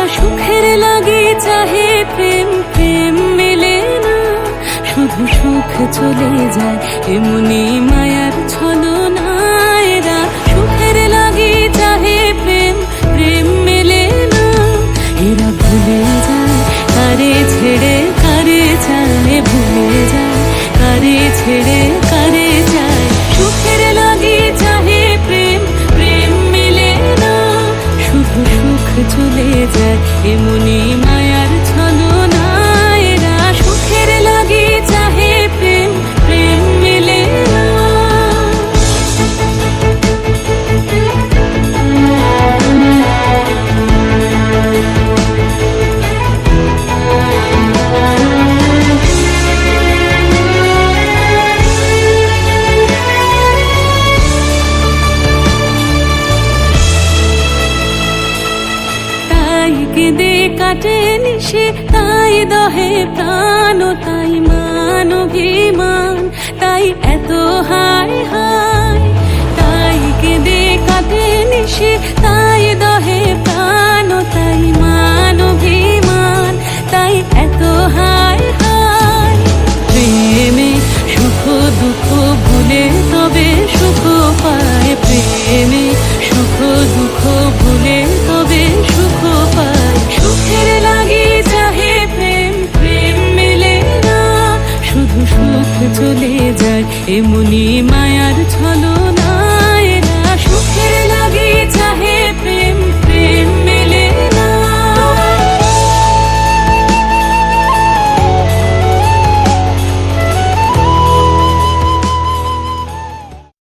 এরা সুখের লাগি চাহে প্রেম, প্রেম মেলে না, শুধু সুখ চলে যায় এমনি মায়ার ছলনা। এরা সুখের লাগি চাহে প্রেম, প্রেম মেলে না, এরা ভুলে যায় কারে ছেড়ে কারে চায়, ভুলে যায় কারে ছেড়ে কারে চায়। সুখের লাগি চাহে প্রেম, প্রেম মেলে না, শুধু সুখ চলে যায় এমনি মায়ার ছলনা। এরা সুখের লাগি চাহে প্রেম, প্রেম মেলে না। তাই কেঁদে কাটে নিশে, তাই দহে প্রাণ, তাই মান অভিমান, তাই এত হায় হায়। তাই কেঁদে কাটে নিশে, তাই দহে প্রাণ, তাই মান অভিমান, তাই এত হায় হায়। প্রেমে সুখ দুঃখ ভুলে তবে সুখ পায়, প্রেমে সুখ দুঃখ ভুলে তবে সুখ পায়। সুখের লাগি চাহে প্রেম, প্রেম মেলে না, শুধু সুখ চলে যায় এমনি মায়ার ছলনা।